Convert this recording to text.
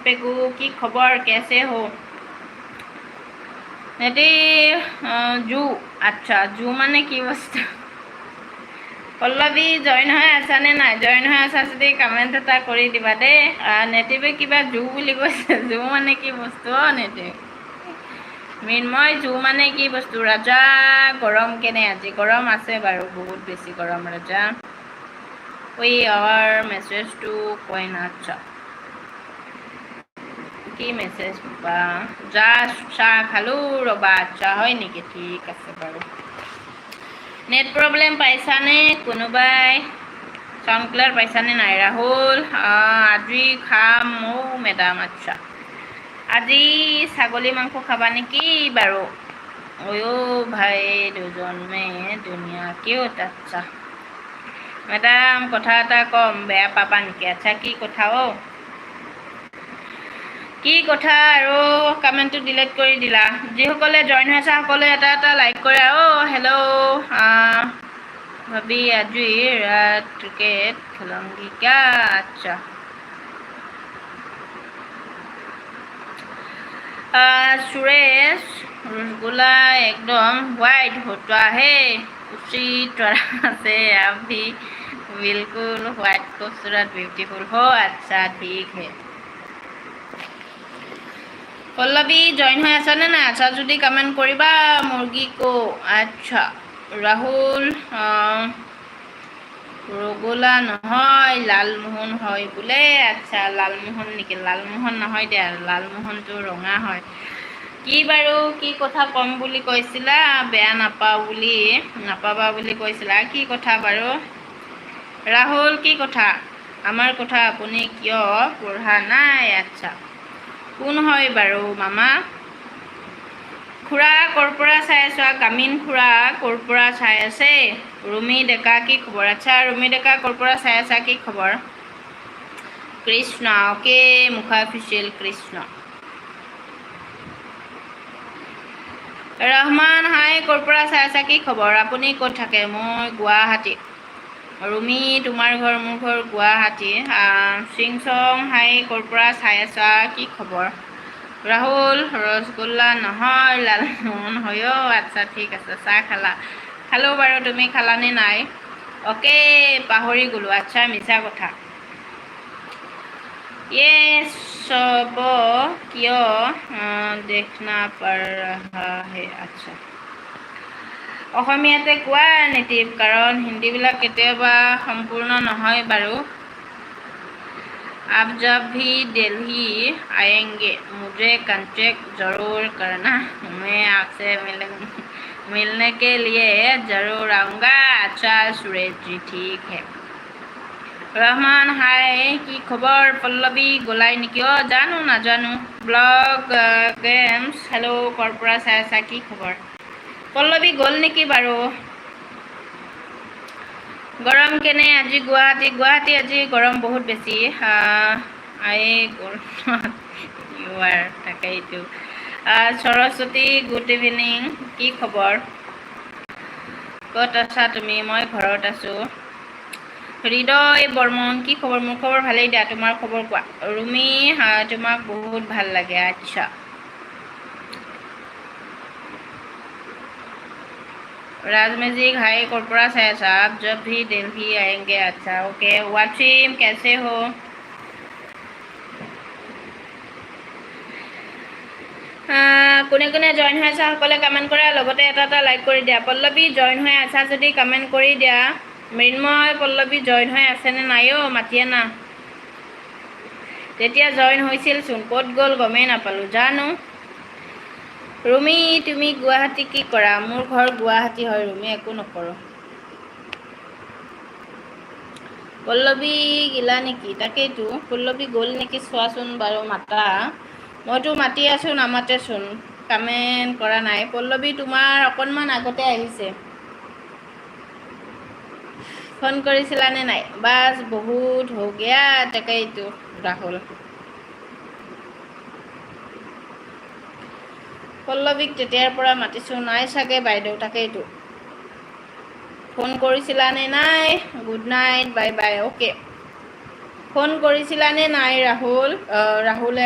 पेगू की खबर कैसे हो नेटी जू अच्छा जू माने की बस्तु पल्लवी जॉइन হৈ আছা নে নাই জয়েন হৈ আছা যদি কমেন্ট এটা কৰি দিবা দে নেটিভে কিবা জু বুলি কৈছে জু মানে কি বস্তু নেটি মৃন্ময় জু মানে কি বস্তু ৰাজা গৰম কেনে আজি গৰম আছে বাৰু বহুত বেছি গৰম ৰাজা ওই আওয়ার মেসেজ টু কয় না আচ্ছা কি মেসেজ বা যা চাহ খালো ৰবা আচ্ছা হয় নেকি ঠিক আছে বাৰু নেট প্রবলেম পাইছানে কোনোবাই সাউন্ড ক্লিয়ার পাইছানে নাই রাহুল আজি খাম মৌ মেডাম আচ্ছা আজি ছাগলী মাংস খাবা নেকি বাৰু ওয়ো ভাই দুজন মে দুনিয়া কিউট আচ্ছা মেডাম কথা এটা কম বেয়া পাবা নেকি আচ্ছা কি কথা ও কি কথা আৰু কমেন্টটো ডিলিট কৰি দিলা যিসকলে জয়েন হৈছে সকলে এটা এটা লাইক কৰে হেল্ল' ভাবি আজি रात क्रिकेट खेलूंगी क्या अच्छा सुरेश रसगुल्ला एकदम वाइट होता है उसी तरह से आप भी बिल्कुल वाइट खूबसूरत ब्यूटीफुल हो अच्छा ठीक है पल्लवी जॉइन হৈ আছে নে নাই আচ্ছা যদি কমেন্ট কৰিবা মুৰ্গী কো আচ্ছা রাহুল রসগোল্লা নহয় লালমোহন হয় বোলে আচ্ছা লালমোহন নেকি লালমোহন নহয় দে লালমোহনটো ৰঙা হয় কি বাৰু কি কথা কম বুলি কৈছিলা বেয়া নাপাবা বুলি কৈছিলা কি কথা বাৰু ৰাহুল কি কথা আমাৰ কথা আপুনি কিয় পঢ়া নাই আচ্ছা কোন হয় বাৰু মামা খুৰা কৰপৰা চাই আছো কামিন খুৰা কৰপৰা চাই আছে ৰুমি ডেকা কি খবৰ আচ্ছা ৰুমি ডেকা কৰপৰা চাই আছা কি খবৰ কৃষ্ণ ওকে মুখা অফিচিয়েল কৃষ্ণ ৰহমান হাই কৰপৰা চাই আছা কি খবৰ আপুনি ক'ত থাকে মই গুৱাহাটী ৰুমি তোমাৰ ঘৰ মোৰ ঘৰ গুৱাহাটী সিংচং হাই কৰপৰা চাই আছা কি খবৰ ৰাহুল ৰসগোল্লা নহয় লালমোহন হয় আচ্ছা ঠিক আছে চাহ খালো বাৰু তুমি খালানে নাই ওকে পাহৰি গলো আচ্ছা মিছা কথা ये सब क्यों देखना पड़ रहा है अच्छा অসমীয়াতে কোৱা নেটিভ কাৰণ হিন্দীবিলাক কেতিয়াবা সম্পূৰ্ণ নহয় বাৰু आप जब भी दिल्ली आएंगे मुझे कांटेक्ट जरूर करना मैं आपसे मिलने के लिए जरूर आऊँगा अच्छा सुरेश जी ठीक है रहमान हाय की खबर पल्लवी गोलाई नेকি জানো নাজানো ব্লগ গেমছ হেল্ল' কৰপৰা চাই আছা কি খবৰ পল্লৱী গ'ল নেকি বাৰু গৰম কেনে আজি গুৱাহাটী আজি গৰম বহুত বেছি আই ইউ আৰ তাকেইটো সৰস্বতী গুড ইভিনিং কি খবৰ ক'ত আছা তুমি মই ঘৰত আছো হৃদয় বৰ্মন কি খবৰ মোৰ খবৰ ভালেই দিয়া তোমাৰ খবৰ কোৱা ৰুমি তোমাক বহুত ভাল লাগে আচ্ছা राजमेजिक हाई कोरपरा से आप जब भी दिल्ली आएंगे अच्छा ओके वाचिम कैसे हो কোনে কোনে জয়েন হৈ আছা সকলে কমেন্ট কৰা লগতে এটা লাইক কৰি দিয়া পল্লৱী জয়েন হৈ আছা যদি কমেন্ট কৰি দিয়া মৃন্ময় পল্লৱী জয়েন হৈ আছে নে নাই মাতিয়ে না তেতিয়া জয়েন হৈছিল চোন ক'ত গ'ল গমেই নাপালো জানো ৰুমি তুমি গুৱাহাটী কি কৰা মোৰ ঘৰ গুৱাহাটী হয় ৰুমি একো নকৰো পল্লৱী গিলা নেকি তাকেইতো পল্লৱী গ'ল নেকি চোৱাচোন বাৰু মাতা মইতো মাতি আছো নামাতেচোন কমেন্ট কৰা নাই পল্লৱী তোমাৰ অকণমান আগতে আহিছে ফোন কৰিছিলানে নাই বাস বহুত হৈ গয়া তাকেইতো ৰাহুল পল্লৱীক তেতিয়াৰ পৰা মাতিছো নাই চাগে বাইদেউ তাকেইতো ফোন কৰিছিলানে নাই good night bye bye okay phone কৰিছিলানে নাই ৰাহুলে